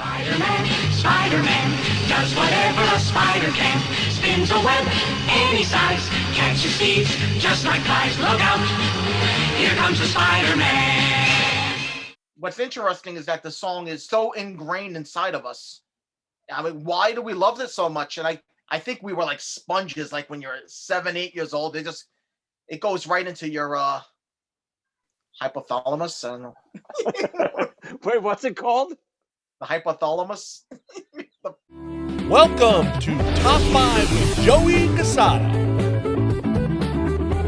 Spider-Man, Spider-Man, does whatever a spider can. Spins a web any size, catches thieves just like flies. Look out, here comes the Spider-Man. What's interesting is that the song is so ingrained inside of us. I mean, why do we love this so much? And I think we were like sponges, like when you're 7, 8 years old. It goes right into your hypothalamus. I don't know. Wait, what's it called? The hypothalamus. Welcome to Top 5 with Joey Cassata.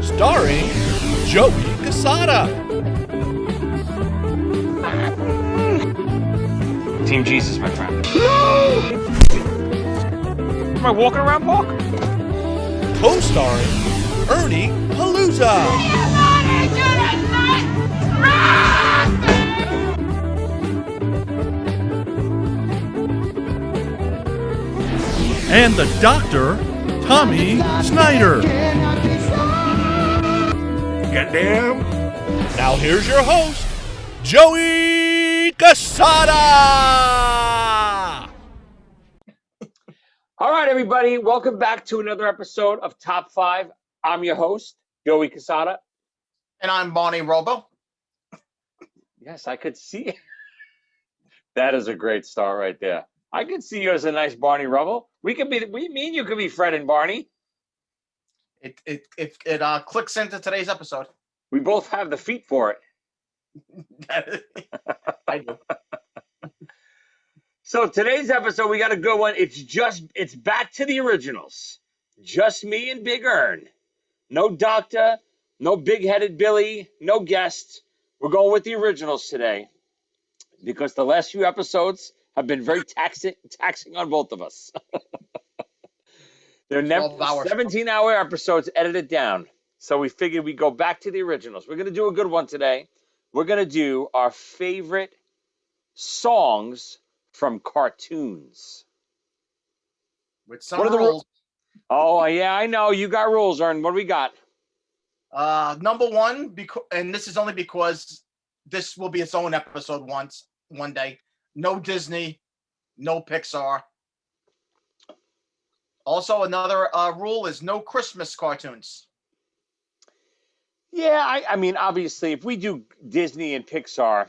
Starring Joey Cassata. Team Jesus, my friend. Am I walking around, Park? Co-starring Ernie Palooza. And the Doctor, Tommy Snyder. Goddamn. Now here's your host, Joey Cassata. All right, everybody. Welcome back to another episode of Top 5. I'm your host, Joey Cassata. And I'm Bonnie Robo. Yes, I could see. That is a great start right there. I could see you as a nice Barney Rubble. We mean you could be Fred and Barney. It clicks into today's episode. We both have the feet for it. I do. So today's episode, we got a good one. It's back to the originals. Just me and Big Ern. No doctor, no big-headed Billy, no guests. We're going with the originals today because the last few episodes have been very taxing on both of us. They're never 17-hour episodes edited down. So we figured we'd go back to the originals. We're going to do a good one today. We're going to do our favorite songs from cartoons. With some rules. Oh, yeah, I know. You got rules, Ern. What do we got? Number one, and this is only because this will be its own episode one day. No Disney, no Pixar. Also, another rule is no Christmas cartoons. Yeah, I mean, obviously, if we do Disney and Pixar,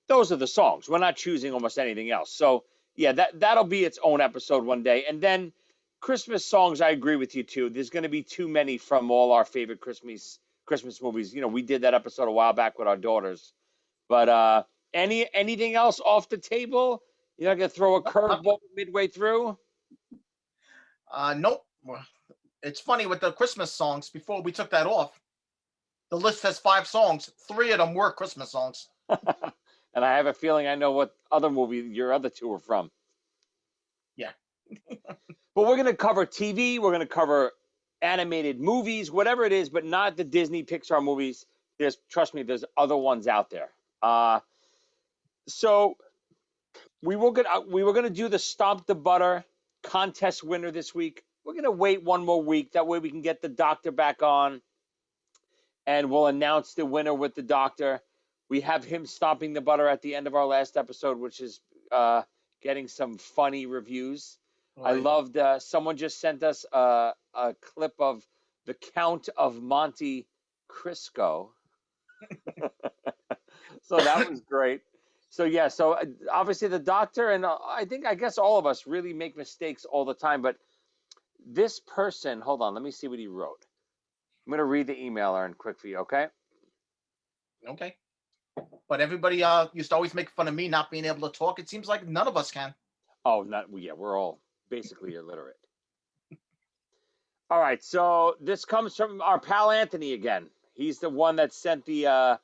those are the songs. We're not choosing almost anything else. So, yeah, that'll be its own episode one day. And then Christmas songs, I agree with you, too. There's going to be too many from all our favorite Christmas movies. You know, we did that episode a while back with our daughters. But anything else off the table? You're not going to throw a curveball midway through? Nope. It's funny with the Christmas songs, before we took that off, the list has 5 songs. 3 of them were Christmas songs. And I have a feeling I know what other movie your other 2 are from. Yeah. But we're going to cover TV. We're going to cover animated movies, whatever it is, but not the Disney Pixar movies. Trust me, there's other ones out there. So we were going to do the Stomp the Butter contest winner this week. We're going to wait one more week. That way we can get the doctor back on. And we'll announce the winner with the doctor. We have him stomping the butter at the end of our last episode, which is getting some funny reviews. Right. I loved, someone just sent us a clip of the Count of Monte Cristo. So that was great. So, yeah, so obviously the doctor and I guess all of us really make mistakes all the time. But this person, hold on, let me see what he wrote. I'm going to read the email, Aaron, quick for you, okay? Okay. But everybody used to always make fun of me not being able to talk. It seems like none of us can. Oh, we're all basically illiterate. All right, so this comes from our pal Anthony again. He's the one that sent the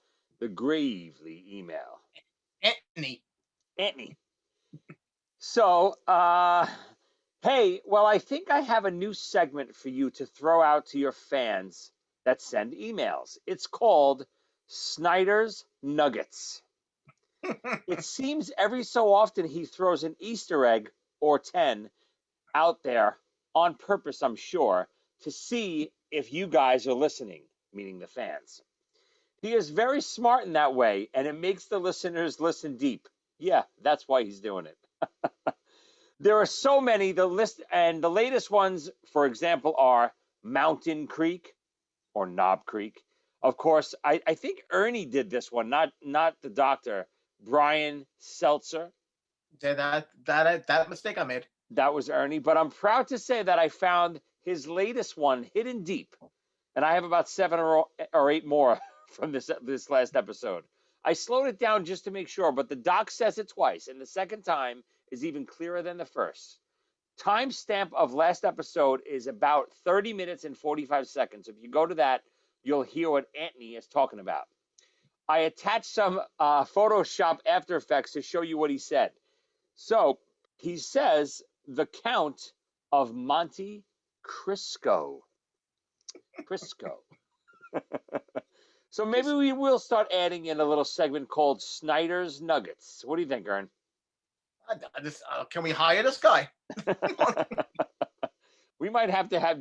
gravely email. Anthony. So, hey, well, I think I have a new segment for you to throw out to your fans that send emails. It's called Snyder's Nuggets. It seems every so often he throws an Easter egg or 10 out there on purpose, I'm sure, to see if you guys are listening, meaning the fans. He is very smart in that way, and it makes the listeners listen deep. Yeah, that's why he's doing it. There are so many. The list and the latest ones, for example, are Mountain Creek or Knob Creek. Of course, I think Ernie did this one, not the doctor. Brian Seltzer. Yeah, that mistake I made. That was Ernie. But I'm proud to say that I found his latest one, Hidden Deep, and I have about 7 or 8 more from this last episode. I slowed it down just to make sure, but the doc says it twice, and the second time is even clearer than the first. Timestamp of last episode is about 30 minutes and 45 seconds. If you go to that, you'll hear what Anthony is talking about. I attached some Photoshop After Effects to show you what he said. So he says the Count of Monte Cristo. So maybe we will start adding in a little segment called Snyder's Nuggets. What do you think, Ern? Can we hire this guy? We might have to have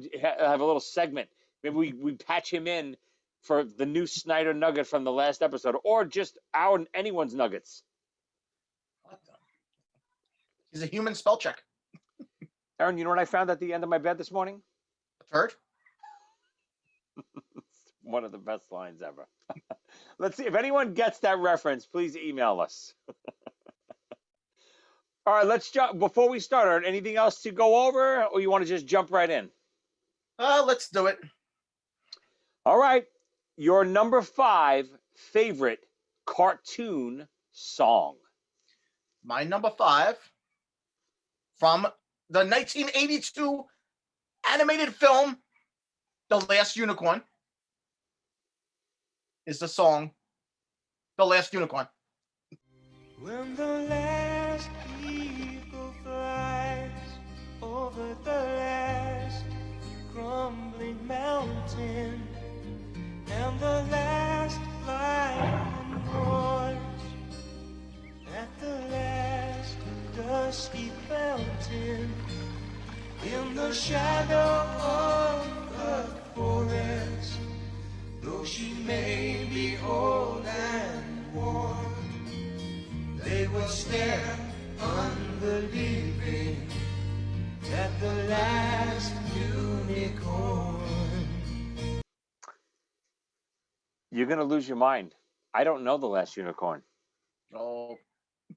a little segment. Maybe we patch him in for the new Snyder Nugget from the last episode, or just anyone's nuggets. He's a human spell check. Aaron, you know what I found at the end of my bed this morning? A turd? One of the best lines ever. Let's see if anyone gets that reference. Please email us. All right, let's jump. Before we start, Aaron, anything else to go over, or you want to just jump right in? Let's do it. All right, your number 5 favorite cartoon song. My number 5 from the 1982 animated film, The Last Unicorn, is the song, The Last Unicorn. When the last eagle flies over the last crumbling mountain, and the last lion roars at the last dusty fountain, in the shadow of the forest, though she may be old and worn, they will stare unbelieving at the last unicorn. You're going to lose your mind. I don't know The Last Unicorn. Oh, it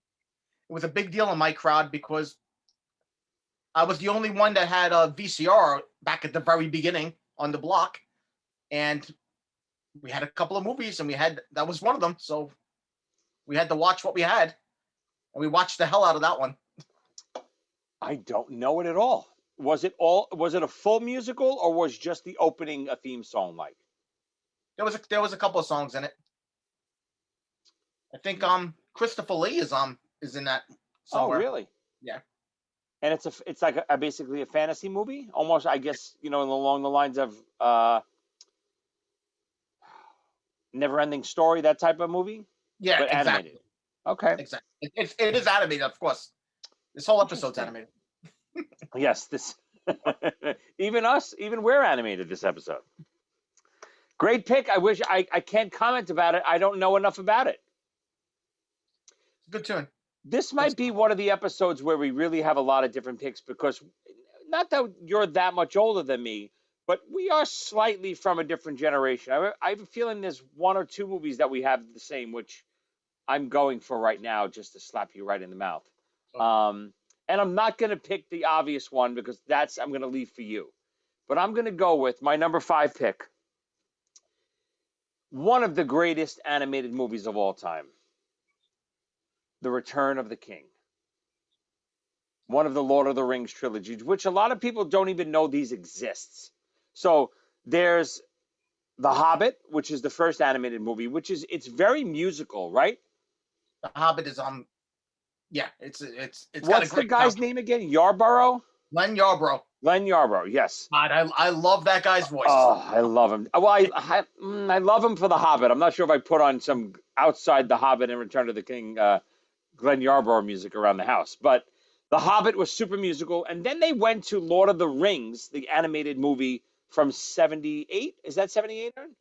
was a big deal in my crowd because I was the only one that had a VCR back at the very beginning on the block, and we had a couple of movies, and that was one of them. So we had to watch what we had, and we watched the hell out of that one. I don't know it at all. Was it a full musical, or was just the opening a theme song like? There was a couple of songs in it. I think Christopher Lee is in that somewhere. Oh, really? Yeah. And it's like basically a fantasy movie, almost, I guess, along the lines of Never-Ending Story, that type of movie. Yeah, but exactly. Animated. Okay. Exactly. It is animated, of course. This whole episode's animated. Yes, this even we're animated this episode. Great pick. I wish I can't comment about it. I don't know enough about it. Good tune. This might be one of the episodes where we really have a lot of different picks, because not that you're that much older than me, but we are slightly from a different generation. I have a feeling there's 1 or 2 movies that we have the same, which I'm going for right now just to slap you right in the mouth. And I'm not going to pick the obvious one, because I'm going to leave for you. But I'm going to go with my number 5 pick. One of the greatest animated movies of all time. The Return of the King. One of the Lord of the Rings trilogies, which a lot of people don't even know these exists. So there's The Hobbit, which is the first animated movie, it's very musical, right? The Hobbit is yeah, it's What's got a great the guy's name again? Yarborough? Len Yarbrough. Len Yarborough, yes. God, I love that guy's voice. Oh, I love him. Well, I love him for The Hobbit. I'm not sure if I put on some outside The Hobbit and Return of the King Glenn Yarborough music around the house. But The Hobbit was super musical. And then they went to Lord of the Rings, the animated movie from 78. Is that 78, Aaron?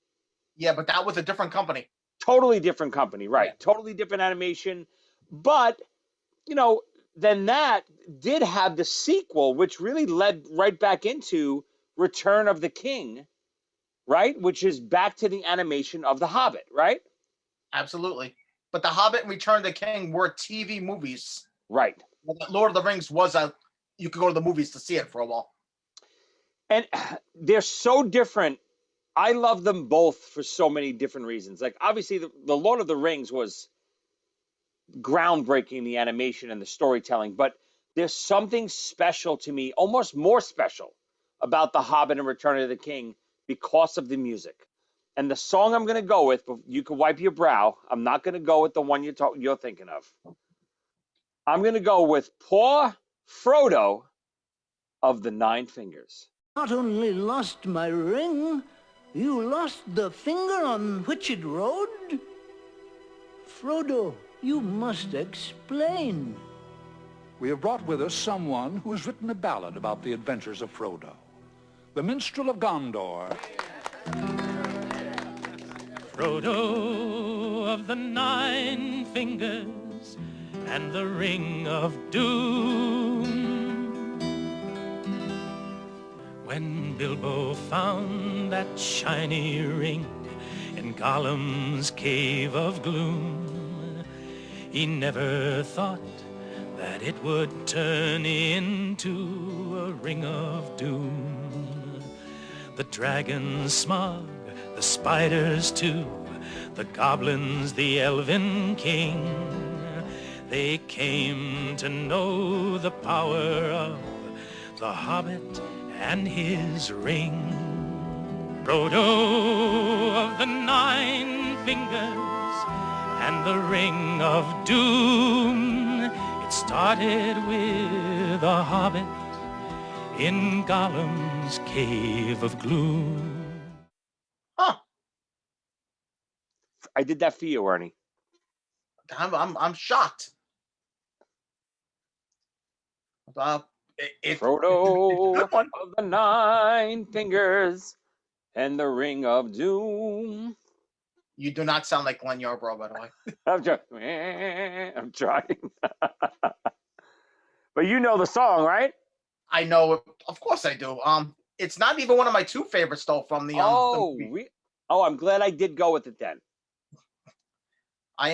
Yeah, but that was a different company. Totally different company, right. Yeah. Totally different animation. But, then did have the sequel, which really led right back into Return of the King, right? Which is back to the animation of The Hobbit, right? Absolutely. But The Hobbit and Return of the King were TV movies. Right. Lord of the Rings was you could go to the movies to see it for a while. And they're so different. I love them both for so many different reasons. Like, obviously, the Lord of the Rings was groundbreaking, the animation and the storytelling, but there's something special to me, almost more special, about The Hobbit and Return of the King because of the music. And the song I'm going to go with, you can wipe your brow. I'm not going to go with the one you're thinking of. I'm going to go with Poor Frodo of the Nine Fingers. Not only lost my ring, you lost the finger on which it rode? Frodo, you must explain. We have brought with us someone who has written a ballad about the adventures of Frodo, the minstrel of Gondor. Frodo of the Nine Fingers and the Ring of Doom. When Bilbo found that shiny ring in Gollum's cave of gloom, he never thought that it would turn into a ring of doom. The dragons Smog, the spiders too, the goblins, the elven king, they came to know the power of the Hobbit and his ring. Frodo of the Nine Fingers and the Ring of Doom. It started with a hobbit in Gollum's cave of gloom. Huh. I did that for you, Ernie. I'm shocked. Frodo of the Nine Fingers and the Ring of Doom. You do not sound like Glenn Yarbrough, by the way. I'm trying. But you know the song, right? I know it. Of course I do. It's not even one of my two favorites though from the movie. I'm glad I did go with it then. I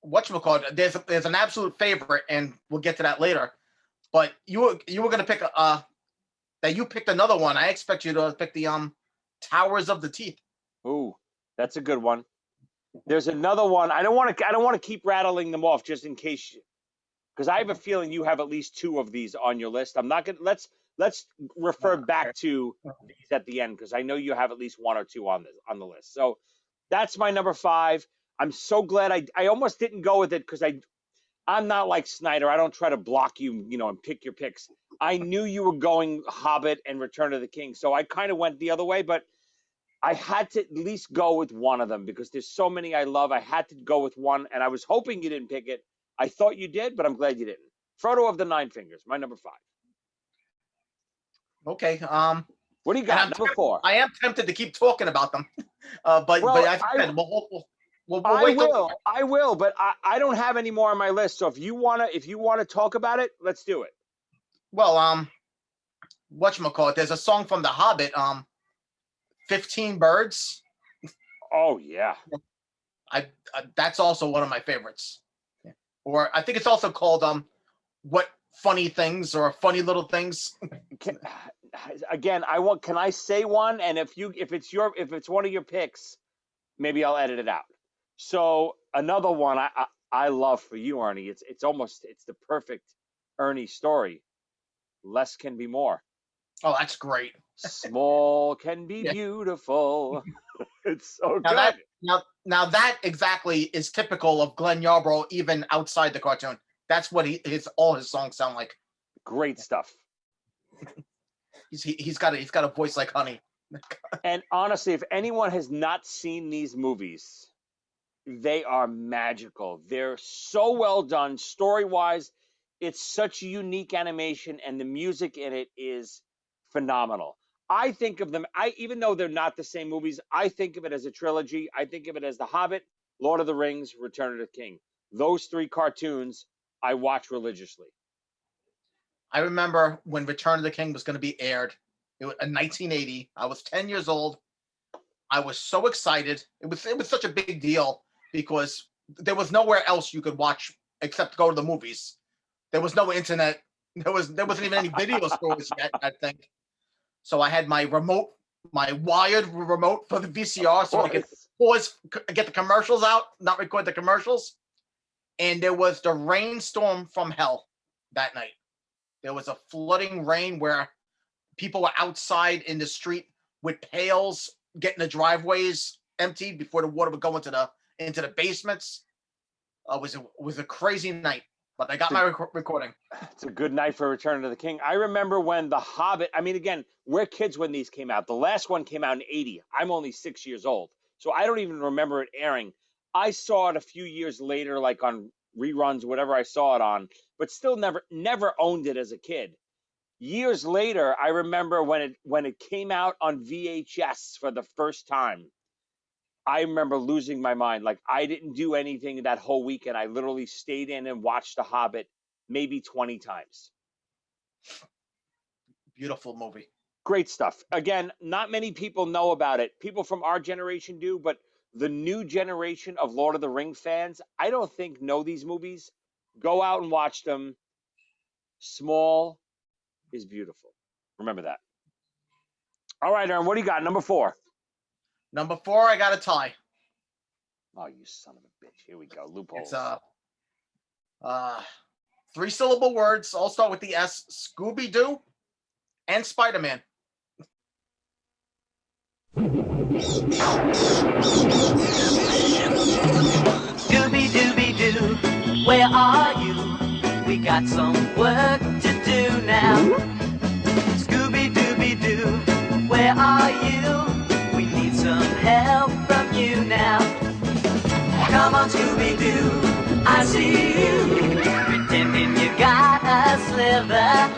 whatchamacallit, there's an absolute favorite, and we'll get to that later. But you were gonna pick that you picked another one. I expect you to pick the Towers of the Teeth. Ooh, that's a good one. There's another one. I don't want to keep rattling them off just in case, because I have a feeling you have at least two of these on your list. I'm not gonna let's refer back to these at the end, because I know you have at least one or two on the list. So that's my number 5. I'm so glad I almost didn't go with it, because I'm not like Snyder. I don't try to block you, and pick your picks. I knew you were going Hobbit and Return of the King, so I kind of went the other way, but I had to at least go with one of them because there's so many I love. I had to go with one, and I was hoping you didn't pick it. I thought you did, but I'm glad you didn't. Frodo of the Nine Fingers, my number 5. Okay. What do you got? Number 4. I am tempted to keep talking about them, but I will, but I don't have any more on my list. So if you wanna talk about it, let's do it. Well, whatchamacallit, there's a song from The Hobbit, 15 Birds. Oh yeah. That's also one of my favorites. Or I think it's also called What Funny Things or Funny Little Things. Can I say one? And if it's one of your picks, maybe I'll edit it out. So another one I love for you, Ernie. It's the perfect Ernie story. Less can be more. Oh, that's great. Small can be beautiful. It's so good. Now that exactly is typical of Glenn Yarbrough, even outside the cartoon. That's what all his songs sound like. Great stuff. He's got a voice like honey. And honestly, if anyone has not seen these movies, they are magical. They're so well done story-wise. It's such a unique animation, and the music in it is phenomenal. I think of them, even though they're not the same movies, I think of it as a trilogy. I think of it as The Hobbit, Lord of the Rings, Return of the King. Those 3 cartoons I watch religiously. I remember when Return of the King was going to be aired. It was in 1980. I was 10 years old. I was so excited. It was such a big deal because there was nowhere else you could watch except go to the movies. There was no internet. There wasn't even any video stores yet, I think. So I had my wired remote for the VCR, so I could get the commercials out, not record the commercials. And there was the rainstorm from hell that night. There was a flooding rain where people were outside in the street with pails, getting the driveways emptied before the water would go into the basements. It was a crazy night, but I got my recording. It's a good night for Return of the King. I remember when The Hobbit, I mean, again, we're kids when these came out. The last one came out in 80. I'm only 6 years old, so I don't even remember it airing. I saw it a few years later, like on reruns, whatever I saw it on, but still never owned it as a kid. Years later, I remember when it came out on VHS for the first time. I remember losing my mind. Like, I didn't do anything that whole weekend. I literally stayed in and watched The Hobbit maybe 20 times. Beautiful movie. Great stuff. Again, not many people know about it. People from our generation do, but the new generation of Lord of the Rings fans, I don't think know these movies. Go out and watch them. Small is beautiful. Remember that. All right, Aaron, what do you got? Number 4. Number 4, I got a tie. Oh, you son of a bitch. Here we go. Loopholes. It's 3-syllable words. All start with the S. Scooby-Doo and Spider-Man. Scooby-Dooby-Doo, where are you? We got some work to do now. Scooby-Dooby-Doo, where are you? We need some help from you now. Come on, Scooby-Doo, I see you, pretending you got a sliver.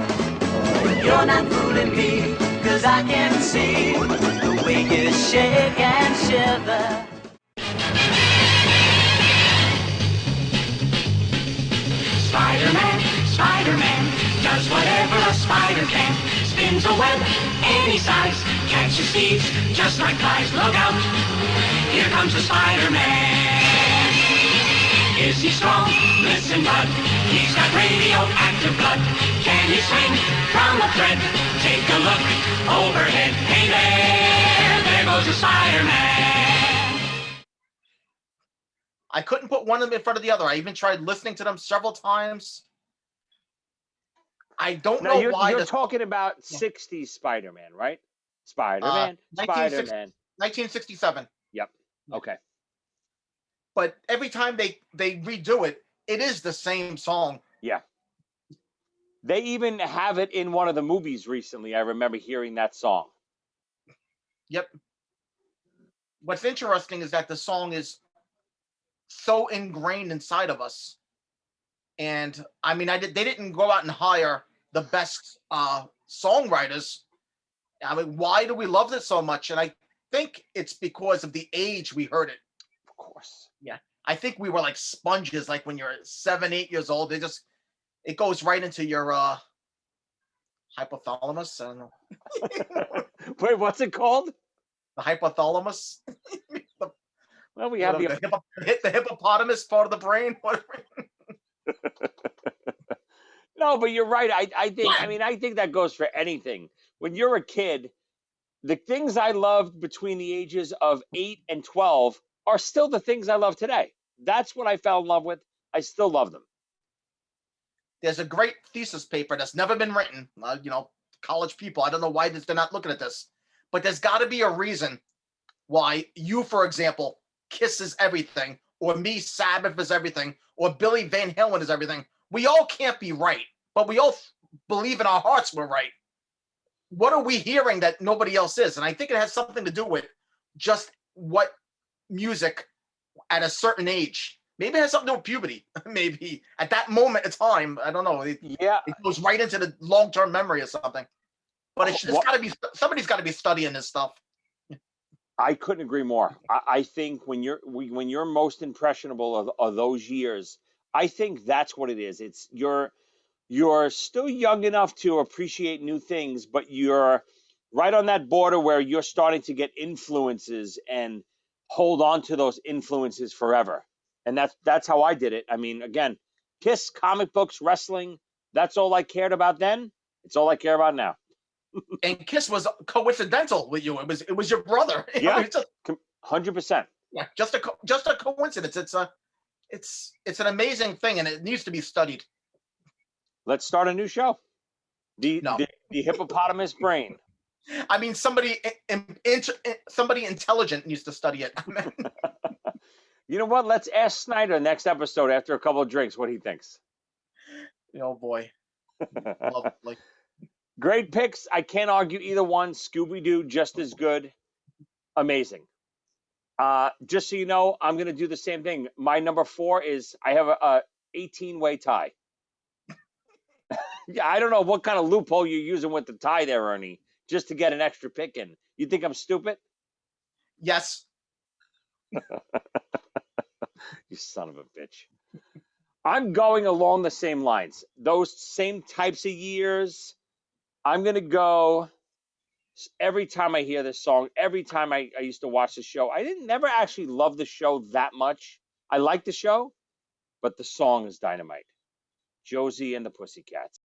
You're not fooling me, 'cause I can see the way you shake and shiver. Spider-Man, Spider-Man, does whatever a spider can. Spins a web any size, catches thieves just like flies. Look out, here comes the Spider-Man. Is he strong? Listen, bud, he's got radioactive blood. Can he swing from a thread? Take a look overhead. Hey there goes the Spider-Man. I couldn't put one of them in front of the other. I even tried listening to them several times. I don't know why. You're talking about 60s Spider-Man, right? Spider-Man, Spider-Man. 1967. Yep. Okay. But every time they redo it, it is the same song. Yeah. They even have it in one of the movies recently. I remember hearing that song. Yep. What's interesting is that the song is so ingrained inside of us. And I mean, they didn't go out and hire the best songwriters. I mean, why do we love this so much? And I think it's because of the age we heard it. Of course. Yeah. I think we were like sponges, like when you're 7, 8 years old. It goes right into your hypothalamus. I don't know. Wait, what's it called? The hypothalamus. Well, we have the hippopotamus part of the brain. No, but you're right. I think that goes for anything. When you're a kid, the things I loved between the ages of 8 and 12 are still the things I love today. That's what I fell in love with. I still love them. There's a great thesis paper that's never been written. College people, I don't know why they're not looking at this, but there's got to be a reason why you, for example, Kiss is everything, or me, Sabbath is everything, or Billy Van Halen is everything. We all can't be right, but we all believe in our hearts we're right. What are we hearing that nobody else is? And I think it has something to do with just what music at a certain age. Maybe it has something to do with puberty. Maybe at that moment in time, I don't know. It goes right into the long-term memory or something. But it's got to be, somebody's got to be studying this stuff. I couldn't agree more. I think when you're most impressionable of those years, I think that's what it is. It's you're you're still young enough to appreciate new things, but you're right on that border where you're starting to get influences and hold on to those influences forever. And that's how I did it. I mean, again, Kiss, comic books, wrestling, that's all I cared about then. It's all I care about now. And Kiss was coincidental with you. It was your brother. You know, Yeah, it's just, 100%. yeah, just a coincidence. It's an amazing thing, and it needs to be studied. Let's start a new show. No. The hippopotamus brain. I mean, somebody intelligent needs to study it. You know what? Let's ask Snyder next episode after a couple of drinks what he thinks. Oh boy, lovely. Great picks. I can't argue either one. Scooby-Doo, just as good. Amazing. Just so you know, I'm going to do the same thing. My number 4 is I have a 18-way tie. Yeah, I don't know what kind of loophole you're using with the tie there, Ernie, just to get an extra pick in. You think I'm stupid? Yes. You son of a bitch. I'm going along the same lines. Those same types of years. I'm going to go every time I hear this song, every time I used to watch the show. I didn't never actually love the show that much. I like the show, but the song is dynamite. Josie and the Pussycats.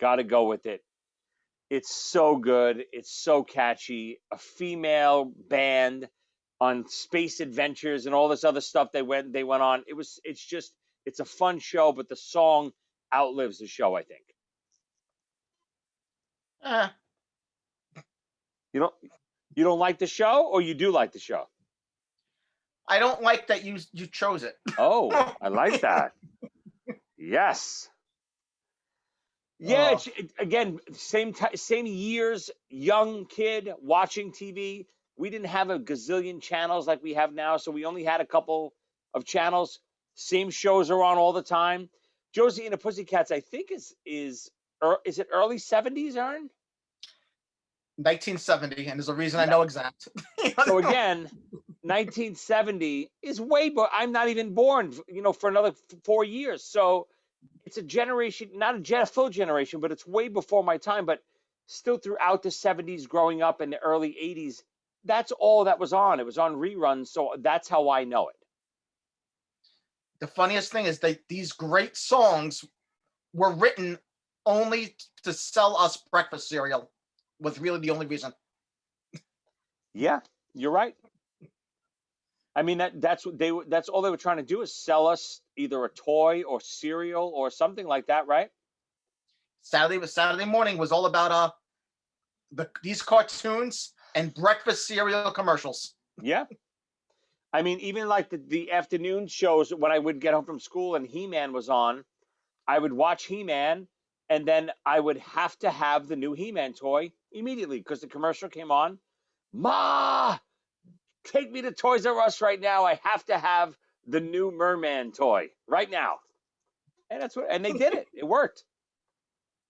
Gotta go with it. It's so good. It's so catchy. A female band on space adventures and all this other stuff they went on. It's a fun show, but the song outlives the show, I think. You don't like the show, or you do like the show? I don't like that you chose it. Oh, I like that. Yes. Yeah, again, same years, young kid watching TV. We didn't have a gazillion channels like we have now, so we only had a couple of channels. Same shows are on all the time. Josie and the Pussycats, I think is it early 70s, Ern? 1970, and there's a reason I know exact. So again, 1970 is way, but I'm not even born, for another 4 years. So it's a generation, not a full generation, but it's way before my time. But still, throughout the 70s, growing up in the early 80s, that's all that was on. It was on reruns, so that's how I know it. The funniest thing is that these great songs were written only to sell us breakfast cereal. Was really the only reason. Yeah, you're right. I mean, that's all they were trying to do, is sell us either a toy or cereal or something like that, right? Saturday morning was all about these cartoons and breakfast cereal commercials. Yeah. I mean, even like the afternoon shows, when I would get home from school and He-Man was on, I would watch He-Man, and then I would have to have the new He-Man toy immediately because the commercial came on. Ma, take me to Toys R Us right now. I have to have the new Merman toy right now. And they did it. It worked.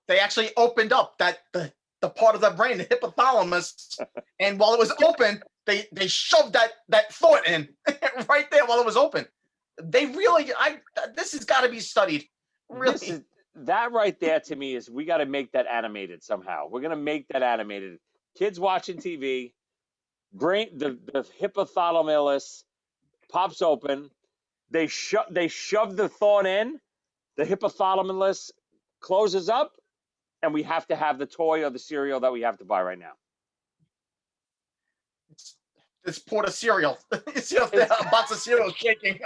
They actually opened up the part of the brain, the hypothalamus, and while it was open, they shoved that thought in right there while it was open. They really, this has got to be studied. Really, that right there to me is, we got to make that animated somehow. We're gonna make that animated. Kids watching TV, brain, the hypothalamus pops open. They shove the thought in. The hypothalamus closes up, and we have to have the toy or the cereal that we have to buy right now. It's port of cereal. You see a box of cereal shaking.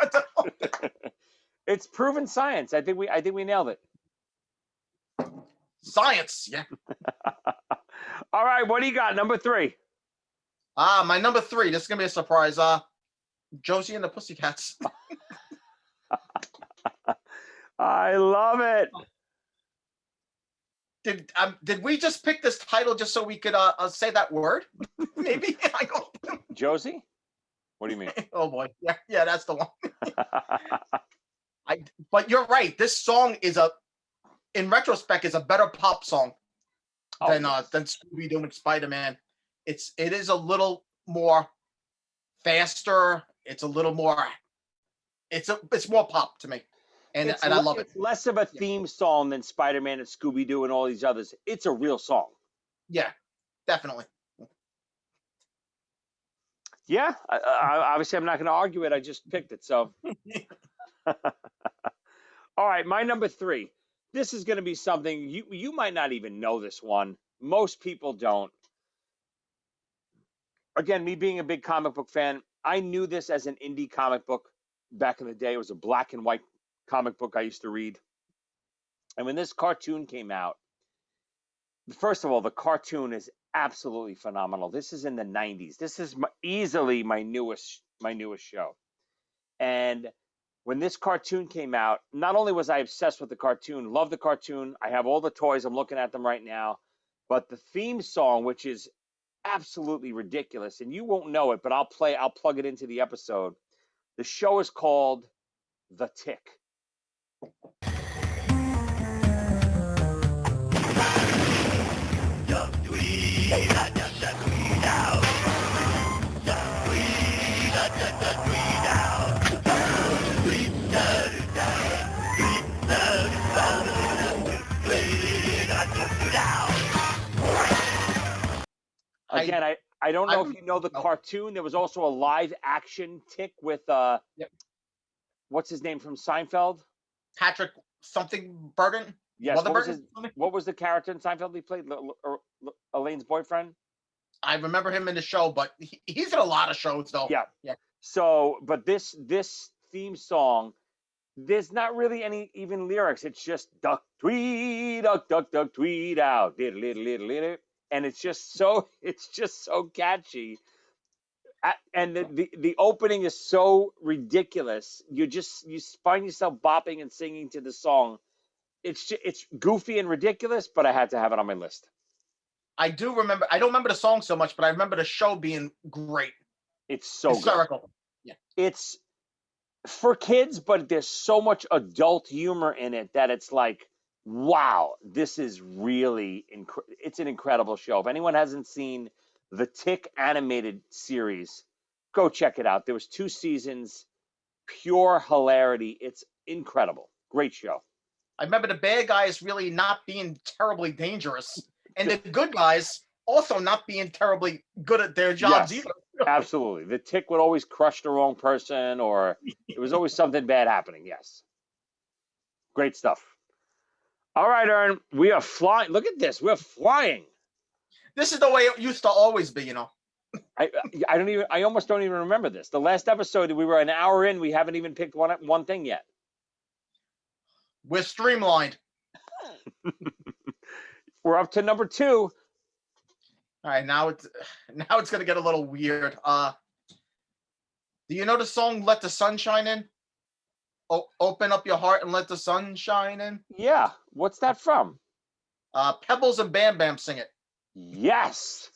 It's proven science. I think we nailed it. Science, yeah. All right, what do you got? Number 3. My number 3. This is gonna be a surprise. Josie and the Pussycats. I love it. Did we just pick this title just so we could say that word? Maybe. I don't. Josie? What do you mean? Oh boy, yeah, that's the one. But you're right. This song in retrospect, is a better pop song than Scooby-Doo and Spider-Man. It is a little more faster. It's a little more. It's more pop to me, and I love it. It's less of a theme song than Spider-Man and Scooby-Doo and all these others. It's a real song. Yeah, definitely. Yeah, obviously I'm not going to argue it. I just picked it. So, all right, my number 3. This is going to be something you might not even know this one. Most people don't. Again, me being a big comic book fan, I knew this as an indie comic book back in the day. It was a black and white comic book I used to read. And when this cartoon came out, first of all, the cartoon is absolutely phenomenal. This is in the 90s. This is easily my newest show. And when this cartoon came out, not only was I obsessed with the cartoon, loved the cartoon, I have all the toys, I'm looking at them right now, but the theme song, which is absolutely ridiculous, and you won't know it, but I'll plug it into the episode. The show is called The Tick. Again, I don't know if you know the cartoon. There was also a live action Tick with what's his name from Seinfeld? Patrick something Burton. Yes. What was the character in Seinfeld he played? Elaine's boyfriend. I remember him in the show, but he's in a lot of shows though. Yeah. So, but this theme song, there's not really any even lyrics. It's just duck tweet, duck tweet out, little. And it's just so catchy, and the opening is so ridiculous. You find yourself bopping and singing to the song. It's goofy and ridiculous, but I had to have it on my list. I do remember. I don't remember the song so much, but I remember the show being great. It's so hysterical. Good. Yeah, it's for kids, but there's so much adult humor in it that it's like, wow, this is really it's an incredible show. If anyone hasn't seen the Tick animated series, go check it out. There was 2 seasons, pure hilarity. It's incredible. Great show. I remember the bad guys really not being terribly dangerous, and the good guys also not being terribly good at their jobs either. Absolutely. The Tick would always crush the wrong person, or there was always something bad happening. Yes. Great stuff. All right, Ern, we are flying. Look at this. We're flying. This is the way it used to always be, you know. I almost don't even remember this. The last episode, we were an hour in. We haven't even picked one thing yet. We're streamlined. We're up to number 2. All right, now it's gonna get a little weird. Do you know the song "Let the Sun Shine In"? Open up your heart and let the sun shine in. Yeah, what's that from? Pebbles and Bam Bam sing it. Yes.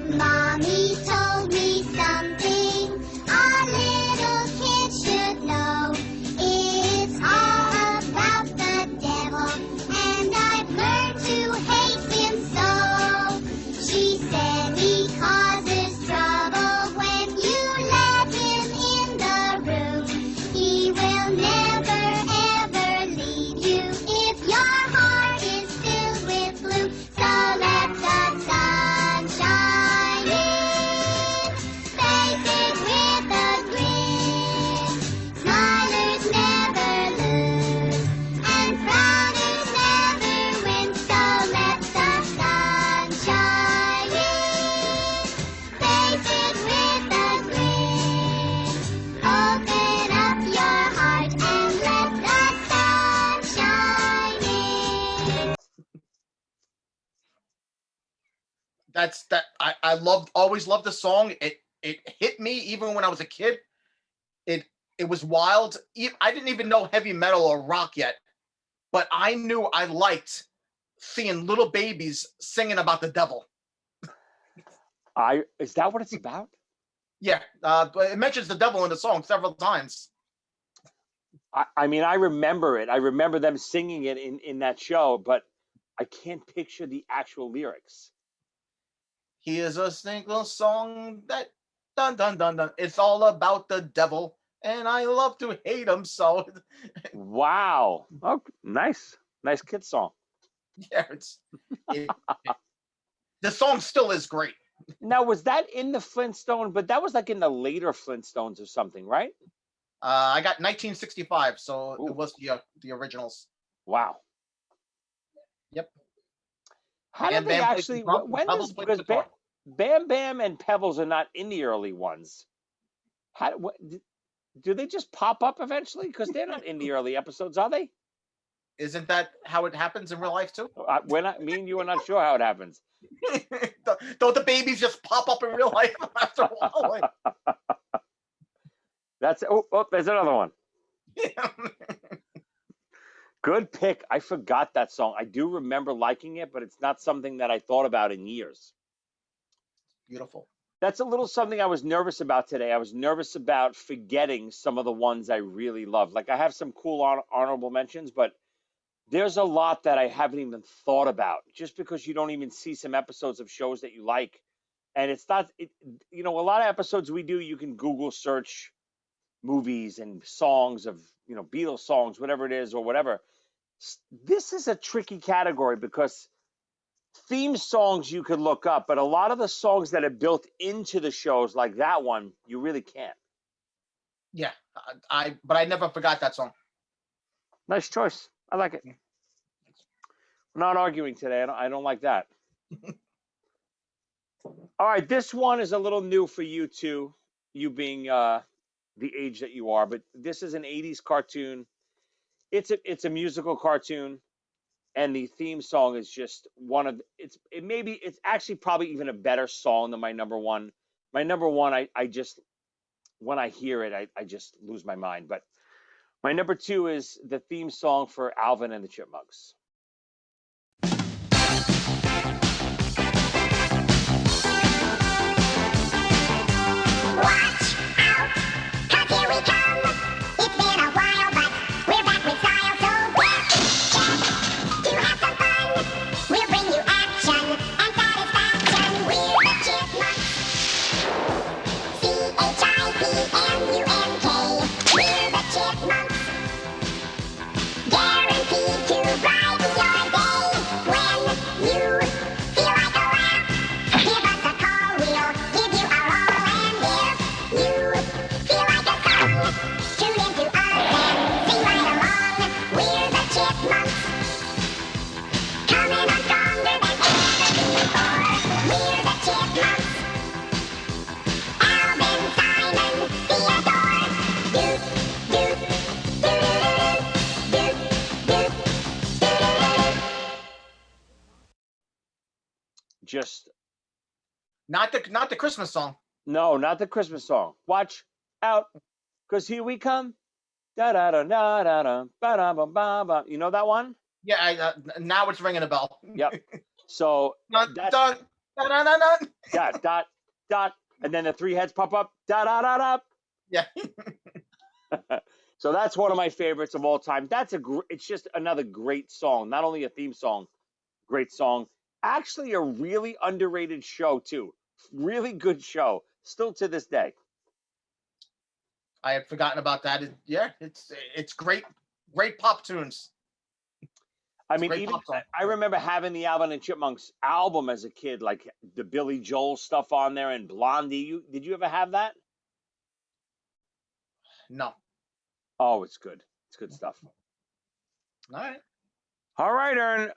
Mommy told me something a little kid should know. It's all about the devil, and I've learned to hate him so. She said he causes trouble when you let him in the room. He will never ever That's that. I always loved the song. It hit me even when I was a kid. It it was wild. I didn't even know heavy metal or rock yet, but I knew I liked seeing little babies singing about the devil. Is that what it's about? Yeah, but it mentions the devil in the song several times. I mean, I remember it. I remember them singing it in that show, but I can't picture the actual lyrics. He is a single song that dun dun dun dun. It's all about the devil, and I love to hate him so. Wow. Oh, nice. Nice kid song. Yeah, the song still is great. Now, was that in the Flintstones? But that was like in the later Flintstones or something, right? I got 1965, so Ooh. it was the originals. Wow. Yep. How did Bam they Bam plays the actually? drum, When does Pebbles plays the because guitar. Bam Bam and Pebbles are not in the early ones? How do they just pop up eventually? Because they're not in the early episodes, are they? Isn't that how it happens in real life too? We're not. Me and you are not sure how it happens. Don't the babies just pop up in real life after a while? Like, That's there's another one. yeah. Good pick. I forgot that song. I do remember liking it, but it's not something that I thought about in years. Beautiful. That's a little something I was nervous about today. I was nervous about forgetting some of the ones I really love. Like I have some cool honorable mentions, but there's a lot that I haven't even thought about just because you don't even see some episodes of shows that you like. And it's not, a lot of episodes we do, you can Google search movies and songs of, Beatles songs, whatever it is or whatever. This is a tricky category because theme songs you could look up, but a lot of the songs that are built into the shows like that one, you really can't. Yeah, but I never forgot that song. Nice choice. I like it. We're not arguing today. I don't like that. All right, this one is a little new for you too, you being the age that you are, but this is an 80s cartoon. It's a musical cartoon, and the theme song is just one of it's actually probably even a better song than my number one. My number one, I just when I hear it, I just lose my mind. But my number two is the theme song for Alvin and the Chipmunks. Watch out, 'cause here we come. It's been a while, but we're back with style, so get set to have some fun. We'll bring you action and satisfaction. We're the Chipmunks. CHIPMUNK. We're the Chipmunks. Guaranteed to brighten your day. When you feel like a laugh, give us a call. We'll give you our all. And if you feel like a song, tune into us and sing right along. We're the Chipmunks, coming on stronger than ever before. We're the Chipmunks. Alvin, Simon, Theodore. Doot, doot, doot, doot, doot. Just Not the Christmas song. no, not the Christmas song. Watch out, because here we come. Da da da da da da ba da ba ba ba. You know that one? Yeah, now it's ringing a bell. Yep. So Dun, that's dun, dun, dun, dun, dun. yeah, dot dot, and then the three heads pop up. Da da da da. Yeah. So that's one of my favorites of all time. It's just another great song. Not only a theme song, great song. Actually, a really underrated show too. Really good show. Still to this day. I had forgotten about that. It's great pop tunes. I It's a mean, great even pop song. I remember having the Alvin and Chipmunks album as a kid, like the Billy Joel stuff on there and Blondie. Did you ever have that? No. Oh, it's good. It's good stuff. All right. All right, Ern.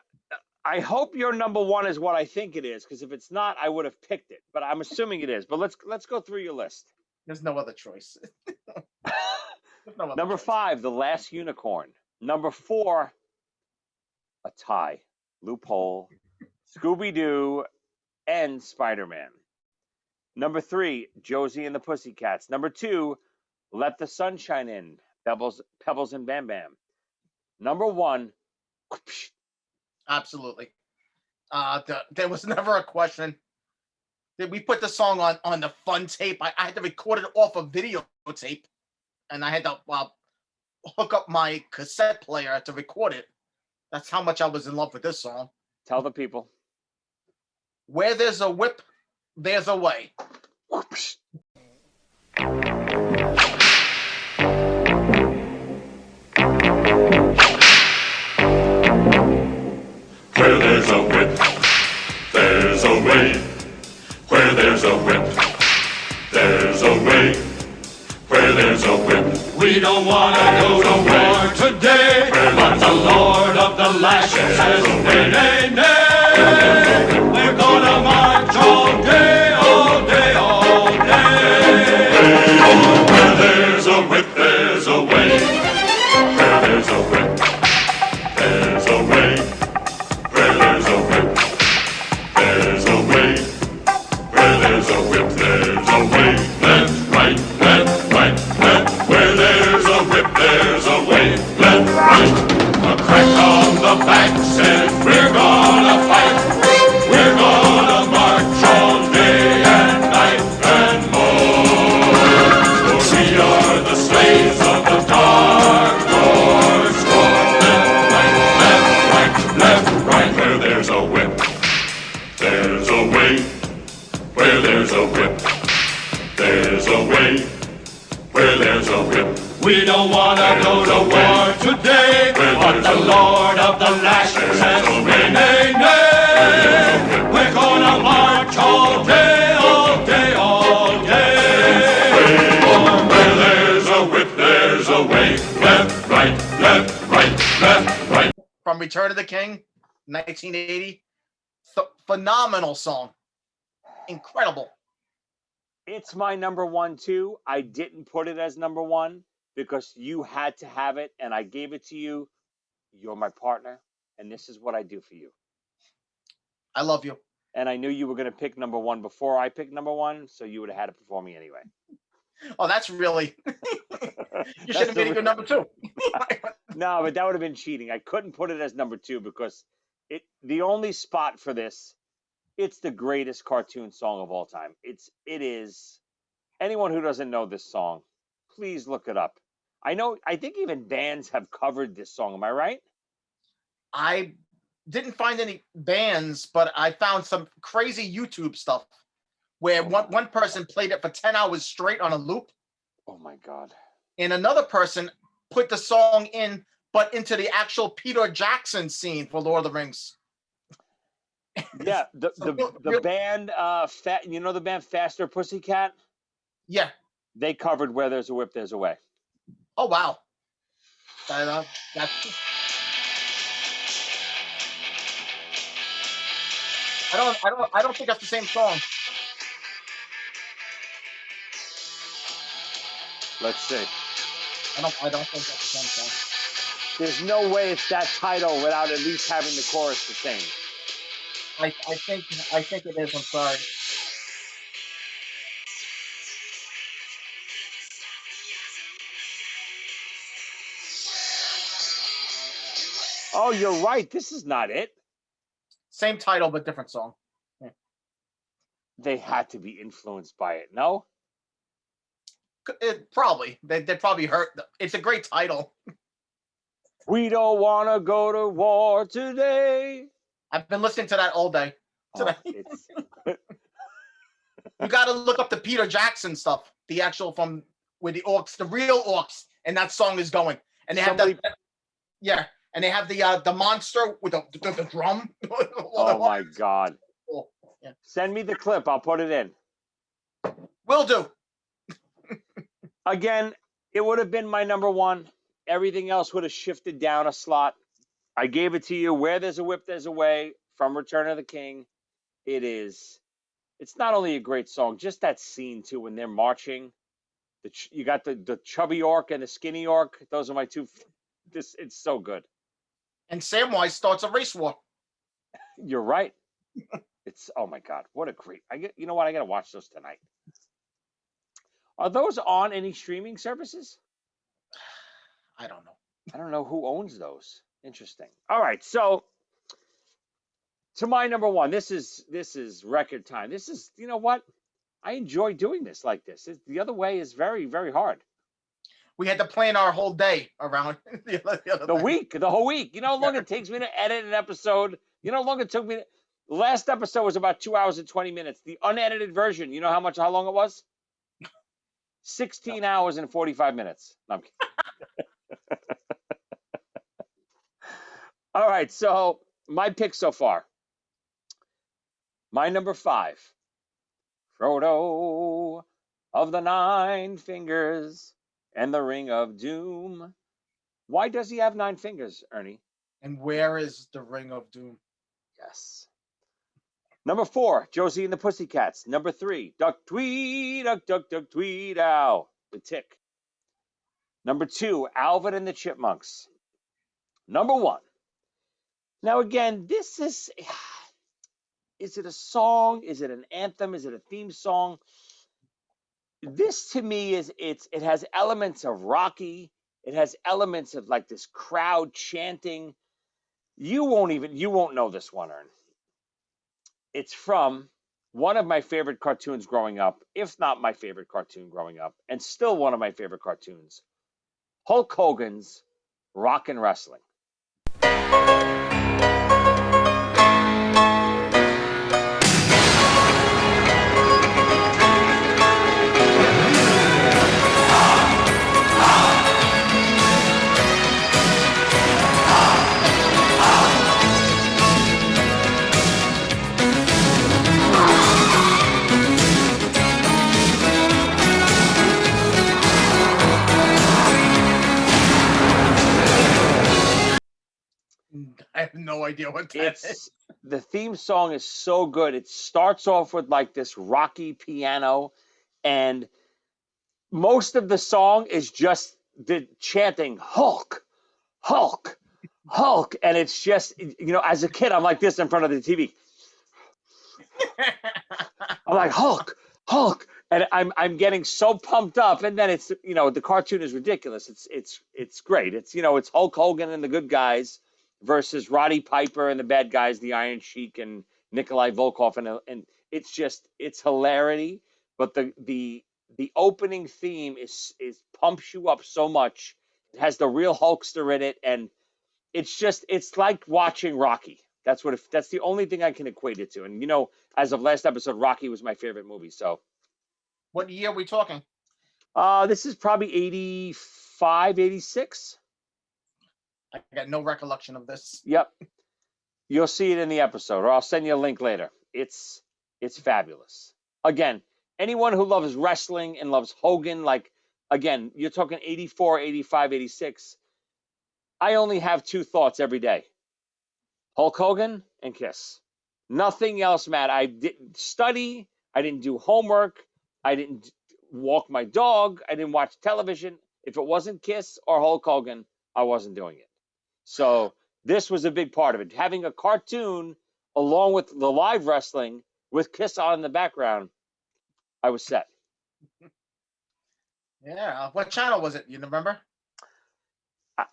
I hope your number one is what I think it is, because if it's not, I would have picked it. But I'm assuming it is. But let's go through your list. There's no other choice. There's no other Number choice. 5, The Last Unicorn. Number 4, a tie. Loophole. Scooby-Doo. and Spider-Man. Number 3, Josie and the Pussycats. Number 2, Let the Sunshine In, Pebbles and Bam Bam. Number 1, Absolutely. There was never a question. Did we put the song on the fun tape? I had to record it off a videotape, and I had to hook up my cassette player to record it. That's how much I was in love with this song. tell the people. Where there's a whip, there's a way. Where there's a whip, there's a way. Where there's a whip, there's a way. Where there's a whip, We don't want to go to war today, but the Lord of the lashes says, nay, nay, nay. We're gonna march all day, all day, all day. where there's a whip, there's a way. Where there's a whip, there's a way. Where there's a whip, there's a way. Where there's a whip, there's a way. Left, right, left, right, left. Where there's a whip, there's a way. Left, right. A crack on the back says we're gonna fight. We're gonna march all day and night and more. For we are the slaves of the dark horse. Left, right, left, right. Where there's a whip, there's a way. Where there's a whip, there's a way. Where there's a whip, We don't want to go to war today, but the Lord of the lashes says, nay, nay, nay. We're gonna march all day, all day, all day. where there's a whip, there's a way. Left, right, left, right, left, right. From Return of the King, 1980. Phenomenal song. Incredible. It's my number 1 too. I didn't put it as number 1 because you had to have it and I gave it to you. You're my partner and this is what I do for you. I love you. And I knew you were going to pick number 1 before I picked number 1, so you would have had it before me anyway. Oh, that's really. You should have made it your number 2. No, but that would have been cheating. I couldn't put it as number 2 because the only spot for this, it's the greatest cartoon song of all time. It is. Anyone who doesn't know this song, please look it up. I think even bands have covered this song. Am I right? I didn't find any bands, but I found some crazy YouTube stuff where one person played it for 10 hours straight on a loop, Oh my God. and another person put the song in, but into the actual Peter Jackson scene for Lord of the Rings. Yeah, the band, you know the band Faster Pussycat? Yeah. They covered Where There's a Whip, There's a Way. Oh wow. I don't think that's the same song. Let's see. I don't think that's the same song. There's no way it's that title without at least having the chorus the same. I think it is. I'm sorry. Oh, you're right. This is not it. Same title but different song. Yeah. They had to be influenced by it. No? Probably. They probably heard. It's a great title. We don't want to go to war today. I've been listening to that all day. Oh, You got to look up the Peter Jackson stuff, the actual from where the orcs, the real orcs, and that song is going. And they have and they have the monster with the drum. Oh my God! Yeah. Send me the clip. I'll put it in. Will do. Again, it would have been my number 1. Everything else would have shifted down a slot. I gave it to you. Where there's a whip, there's a way. From Return of the King. It's not only a great song, just that scene too when they're marching. You got the chubby orc and the skinny orc. Those are my two. It's so good. And Samwise starts a race war. You're right. It's oh my god, what a great! You know what? I gotta watch those tonight. Are those on any streaming services? I don't know. I don't know who owns those. Interesting. All right, so to my number one, this is record time. This is you know what? I enjoy doing this like this. The other way is very very hard. We had to plan our whole day around the other thing. The whole week. You know how long it takes me to edit an episode? You know how long it took me the last episode was about 2 hours and 20 minutes. The unedited version, you know how long it was? 16 hours and 45 minutes. No, I'm kidding. All right, so my pick so far. My number 5. Frodo of the Nine Fingers and the Ring of Doom. Why does he have 9 fingers, Ernie? And where is the Ring of Doom? Yes. Number 4, Josie and the Pussycats. Number 3, Duck Tweed, Duck, Duck, Duck, Tweed, Ow, the Tick. Number 2, Alvin and the Chipmunks. Number 1. Now, again, this is it a song? Is it an anthem? Is it a theme song? This to me it has elements of Rocky. It has elements of like this crowd chanting. You won't know this one, Ern. It's from one of my favorite cartoons growing up, if not my favorite cartoon growing up, and still one of my favorite cartoons, Hulk Hogan's Rockin' Wrestling. I have no idea what that is. The theme song is so good. It starts off with like this rocky piano, and most of the song is just the chanting Hulk, Hulk, Hulk, and it's just as a kid I'm like this in front of the TV. I'm like Hulk, Hulk, and I'm getting so pumped up, and then it's the cartoon is ridiculous. It's great. It's Hulk Hogan and the good guys versus Roddy Piper and the bad guys, the Iron Sheik and Nikolai Volkov, and it's hilarity. But the opening theme is pumps you up so much. It has the real Hulkster in it, and it's like watching Rocky. That's the only thing I can equate it to. And as of last episode, Rocky was my favorite movie. So, what year are we talking? This is probably 85, 86. I got no recollection of this. Yep. You'll see it in the episode, or I'll send you a link later. It's fabulous. Again, anyone who loves wrestling and loves Hogan, again, you're talking 84, 85, 86. I only have 2 thoughts every day. Hulk Hogan and Kiss. Nothing else, Matt. I didn't study. I didn't do homework. I didn't walk my dog. I didn't watch television. If it wasn't Kiss or Hulk Hogan, I wasn't doing it. So this was a big part of it. Having a cartoon along with the live wrestling with Kiss on in the background, I was set. Yeah. What channel was it? You remember?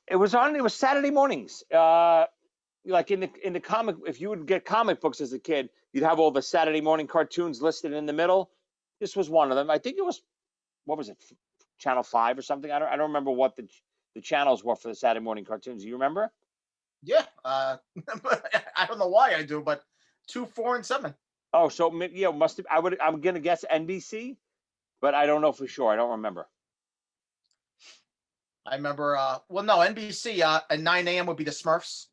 It was Saturday mornings. Like in the comic, if you would get comic books as a kid, you'd have all the Saturday morning cartoons listed in the middle. This was one of them. I think it was, what was it, Channel 5 or something? I don't remember what the channels were for the Saturday morning cartoons. Do you remember? Yeah. I don't know why I do, but 2, 4, and 7. Oh, so must have. I'm gonna guess NBC, but I don't know for sure. I don't remember. I remember. Well, no, NBC. At 9 a.m. would be the Smurfs.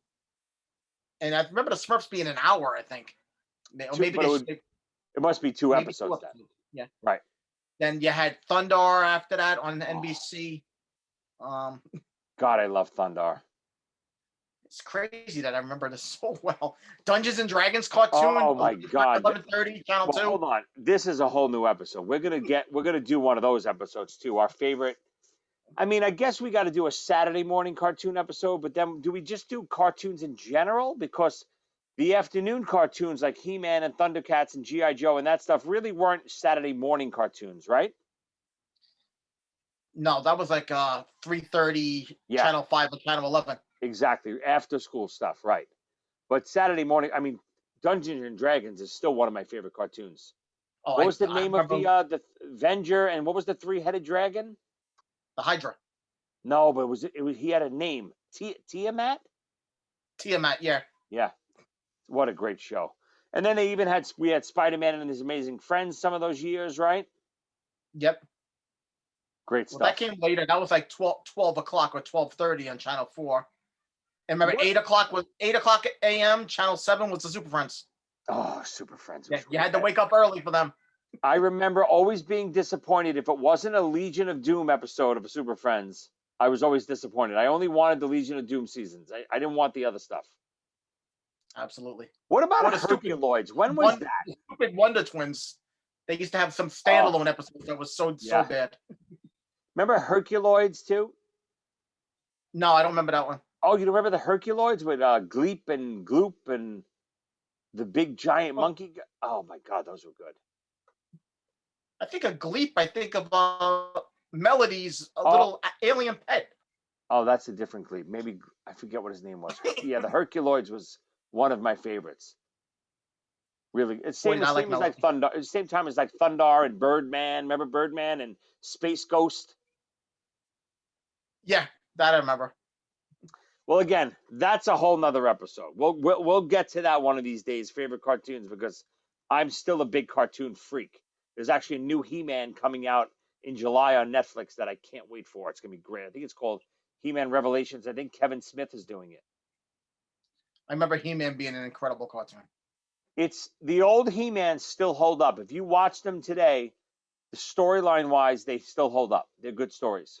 And I remember the Smurfs being an hour, I think. Maybe it must be 2 episodes then. Yeah. Right. Then you had Thundar after that on NBC. God, I love Thundar. It's crazy that I remember this so well. Dungeons and Dragons cartoon. Oh my God. 11:30, Channel 2. Hold on. This is a whole new episode. We're gonna do one of those episodes too. Our favorite. I mean, I guess we got to do a Saturday morning cartoon episode, but then do we just do cartoons in general? Because The afternoon cartoons like He-Man and Thundercats and G.I. Joe and that stuff really weren't Saturday morning cartoons, right? No, that was like 3:30, Yeah. Channel 5 or Channel 11. Exactly. After school stuff, right. But Saturday morning, I mean, Dungeons and Dragons is still one of my favorite cartoons. Oh, What was the I name of remember the Avenger, and what was the three-headed dragon? the Hydra. No, but it was he had a name. Tiamat? Tiamat, yeah. Yeah. What a great show. And then we had Spider-Man and His Amazing Friends some of those years, right? Yep. Great Well, stuff. that came later. That was like 12 o'clock or 12:30 on Channel 4. And remember, What? 8 o'clock a.m. Channel 7 was the Super Friends. Oh, Super Friends. Yeah, you had to wake up early for them. I remember always being disappointed if it wasn't a Legion of Doom episode of Super Friends. I was always disappointed. I only wanted the Legion of Doom seasons. I didn't want the other stuff. Absolutely. What about Or the stupid Herculoids? When was that? Stupid Wonder Twins. They used to have some standalone episodes that was so Yeah. bad. Remember Herculoids too? No, I don't remember that one. Oh, you remember the Herculoids with Gleep and Gloop and the big giant monkey? Oh my God, those were good. I think of Gleep. I think of Melody's little alien pet. Oh, that's a different Gleep. Maybe I forget what his name was. Yeah, the Herculoids was one of my favorites. Really, it's same not like as like Thunder. At the same time as like Thundar and Birdman. Remember Birdman and Space Ghost? Yeah, that I remember. Well, again, that's a whole nother episode. We'll get to that one of these days. Favorite cartoons, because I'm still a big cartoon freak. There's actually a new He-Man coming out in July on Netflix that I can't wait for. It's gonna be great. I think it's called He-Man Revelations. I think Kevin Smith is doing it. I remember He-Man being an incredible cartoon. It's the old He-Man still hold up. If you watch them today, the storyline wise, they still hold up. They're good stories.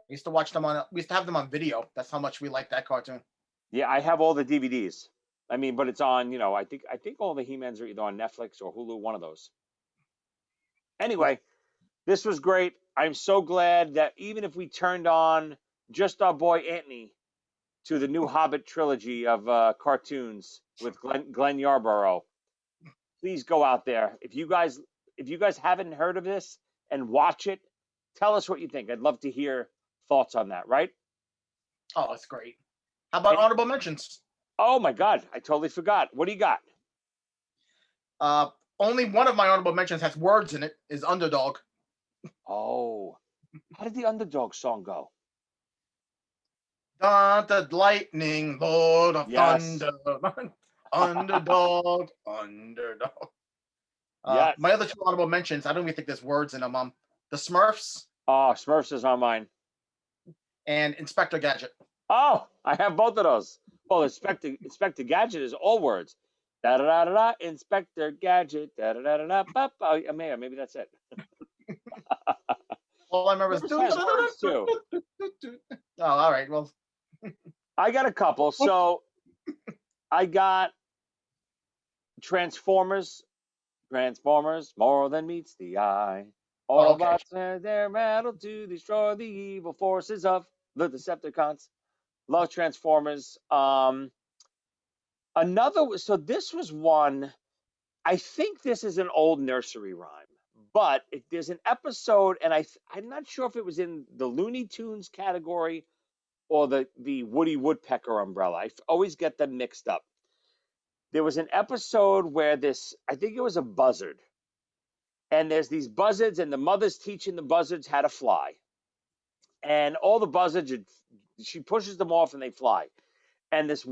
We used to watch them we used to have them on video. That's how much we liked that cartoon. Yeah, I have all the DVDs. I mean, but it's on, I think all the He-Mans are either on Netflix or Hulu, one of those. Anyway, this was great. I'm so glad that even if we turned on just our boy Anthony to the new Hobbit trilogy of cartoons with Glenn Yarborough, please go out there. If you guys haven't heard of this and watch it, tell us what you think. I'd love to hear thoughts on that, right? Oh, it's great. How about honorable mentions? Oh my God, I totally forgot. What do you got? Only one of my honorable mentions has words in it, is Underdog. Oh, how did the Underdog song go? The lightning, Lord of Yes. Thunder. Underdog, Underdog. Yes. My other two honorable mentions, I don't even think there's words in them. The Smurfs Oh, Smurfs is on mine. and Inspector Gadget. Oh, I have both of those. Well, Inspector Gadget is all words. Da da da da da. Inspector Gadget. Da da da da da. Ba, ba. Maybe that's it. All I remember is Smurfs has words too. Oh, all right. Well, I got a couple. So I got Transformers. Transformers, more than meets the eye. Autobots and their metal to destroy the evil forces of the Decepticons. Love Transformers. So this was one, I think this is an old nursery rhyme, but there's an episode, and I'm not sure if it was in the Looney Tunes category or the Woody Woodpecker umbrella. I always get them mixed up. There was an episode where I think it was a buzzard. And there's these buzzards, and the mother's teaching the buzzards how to fly. And all the buzzards, she pushes them off and they fly. And there's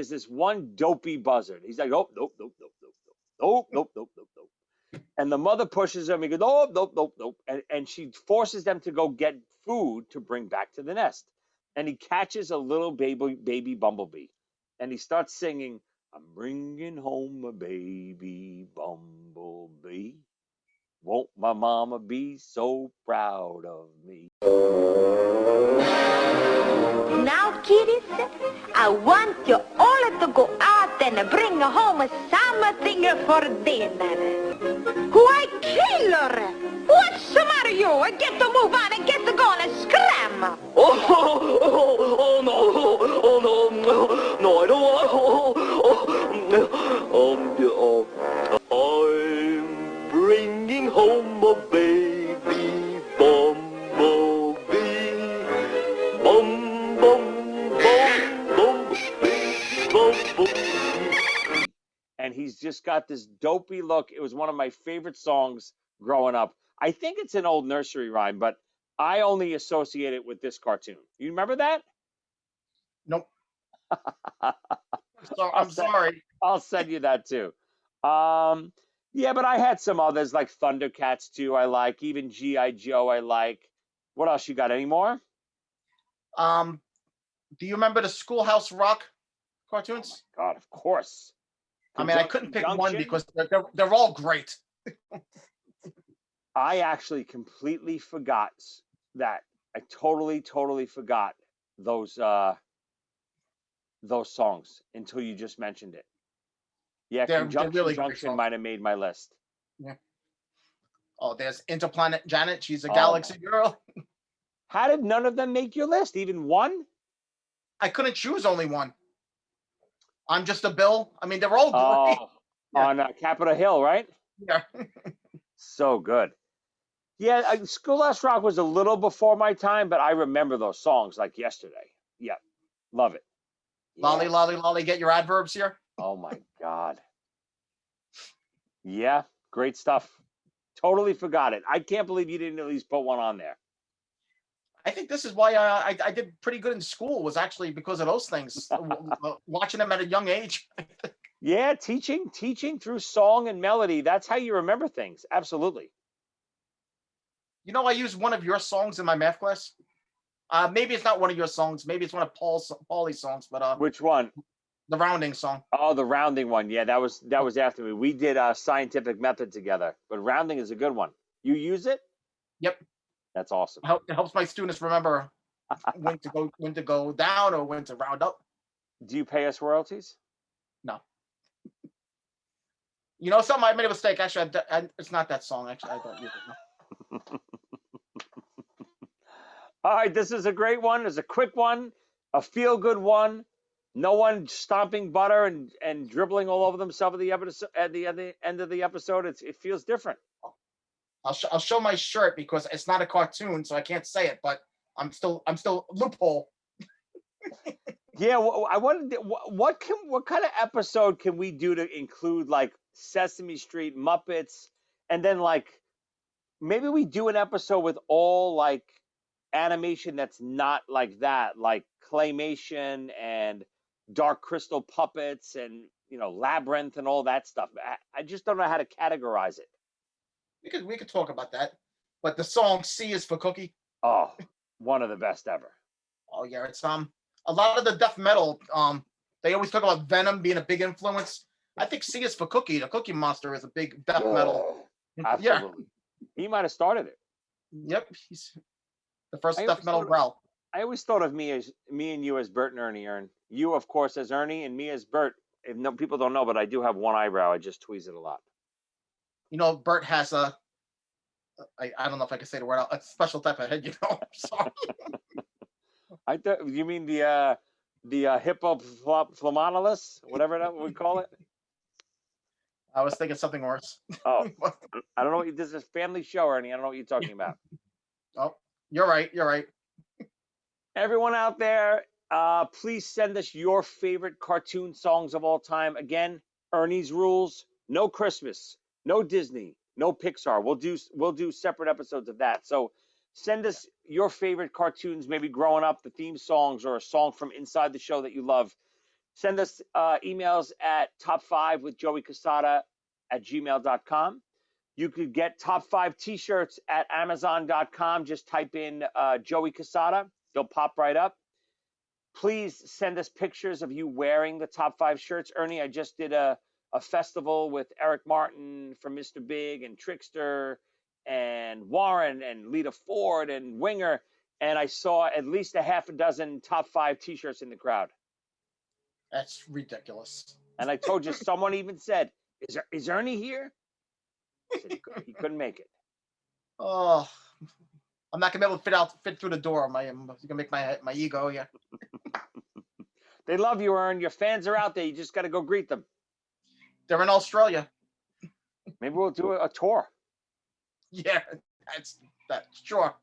this one dopey buzzard. He's like, oh, nope, nope, nope, nope, nope, nope, nope, nope, nope. And the mother pushes him. He goes, oh, nope, nope, nope. And she forces them to go get food to bring back to the nest. And he catches a little baby bumblebee. And he starts singing, I'm bringing home a baby bumblebee. Won't my mama be so proud of me? Now, kiddies, I want you all to go out and bring home something for dinner. Why, killer! What's the matter, you? Get to move on and get to go and scram! Oh, no, I don't want. number of time, bringing home a baby bumblebee. Bum, bum, bum, baby bumblebee. And he's just got this dopey look. It was one of my favorite songs growing up. I think it's an old nursery rhyme, but I only associate it with this cartoon. You remember that? Nope. So, I'll I'm send- sorry. I'll send you that too. Yeah, but I had some others like Thundercats too. I like even GI Joe. I like. What else you got? Any more? Do you remember the Schoolhouse Rock cartoons? God, of course. I mean, I couldn't pick one Junction? because they're all great. I actually completely forgot that. I totally forgot those songs until you just mentioned it. Yeah, They're Conjunction really great Junction songs. might have made my list. Yeah. Oh, there's Interplanet Janet. She's a Oh galaxy girl. How did none of them make your list? Even one? I couldn't choose only one. I'm Just a Bill. I mean, they're all great. Oh, on Capitol Hill, right? Yeah. So good. Yeah, Schoolhouse Rock was a little before my time, but I remember those songs like yesterday. Yeah, love it. Lolly, Yes. lolly, lolly. Get your adverbs here. Oh my God. Yeah, great stuff. Totally forgot it. I can't believe you didn't at least put one on there. I think this is why I did pretty good in school was actually because of those things. Watching them at a young age. Yeah, teaching through song and melody. That's how you remember things. Absolutely. You know, I used one of your songs in my math class. Maybe it's not one of your songs. Maybe it's one of Paulie's songs. But Which one? the rounding song. Oh, the rounding one. Yeah, that was after me. We did scientific method together, but rounding is a good one. You use it? Yep. That's awesome. It helps my students remember when to go down or when to round up. Do you pay us royalties? No. You know something? I made a mistake. Actually, it's not that song. Actually, I don't use it. No. All right, this is a great one. It's a quick one, a feel-good one. No one stomping butter and dribbling all over themselves at the end of the episode. It feels different. I'll show my shirt because it's not a cartoon, so I can't say it. But I'm still loophole. Yeah, I wanted what kind of episode can we do to include like Sesame Street, Muppets, and then like maybe we do an episode with all like animation that's not like that, like claymation and Dark Crystal puppets and Labyrinth and all that stuff. I just don't know how to categorize it. We could talk about that. But the song "C is for Cookie." Oh, one of the best ever. Oh yeah, it's a lot of the death metal. They always talk about Venom being a big influence. I think "C is for Cookie." The Cookie Monster is a big death metal. Absolutely. Yeah. He might have started it. Yep, he's the first death metal growl. I always thought of me and you as Bert and Ernie. You, of course, as Ernie, and me as Bert. If people don't know, but I do have one eyebrow. I just tweeze it a lot. You know, Bert has I don't know if I can say the word, a special type of head. You know, sorry. I thought you mean the hippoflamonolus, whatever that we call it. I was thinking something worse. Oh, I don't know. This is a family show, Ernie. I don't know what you're talking about. Oh, you're right. You're right. Everyone out there, please send us your favorite cartoon songs of all time. Again, Ernie's Rules. No Christmas, no Disney, no Pixar. We'll do separate episodes of that. So send us your favorite cartoons, maybe growing up, the theme songs, or a song from inside the show that you love. Send us emails at top5withjoeycassata@gmail.com. You could get top 5 t-shirts at amazon.com. Just type in Joey Cassata. They'll pop right up. Please send us pictures of you wearing the top 5 shirts. Ernie, I just did a festival with Eric Martin from Mr. Big and Trickster and Warren and Lita Ford and Winger, and I saw at least a half a dozen top 5 t-shirts in the crowd. That's ridiculous. And I told you, someone even said, is Ernie here? I said he couldn't make it. Oh, I'm not gonna be able to fit through the door. I'm gonna make my ego. Yeah. They love you, Ern. Your fans are out there. You just got to go greet them. They're in Australia. Maybe we'll do a tour. Yeah, that's sure.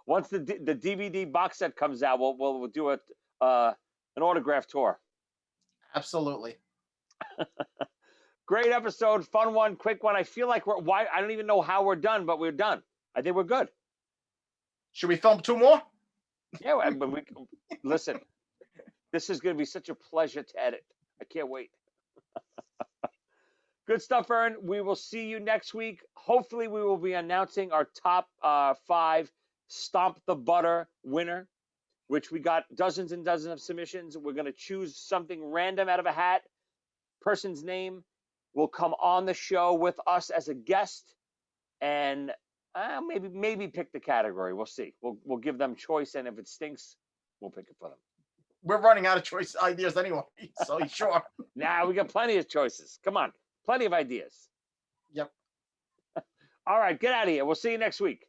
Once the DVD box set comes out, we'll do an autograph tour. Absolutely. Great episode, fun one, quick one. I feel like I don't even know how we're done, but we're done. I think we're good. Should we film 2 more? Yeah, but listen. This is going to be such a pleasure to edit. I can't wait. Good stuff, Ern. We will see you next week. Hopefully, we will be announcing our top 5 Stomp the Butter winner, which we got dozens and dozens of submissions. We're going to choose something random out of a hat. Person's name will come on the show with us as a guest, and maybe pick the category. We'll see. We'll give them choice, and if it stinks, we'll pick it for them. We're running out of choice ideas anyway, so sure. Nah, we got plenty of choices. Come on, plenty of ideas. Yep. All right, get out of here. We'll see you next week.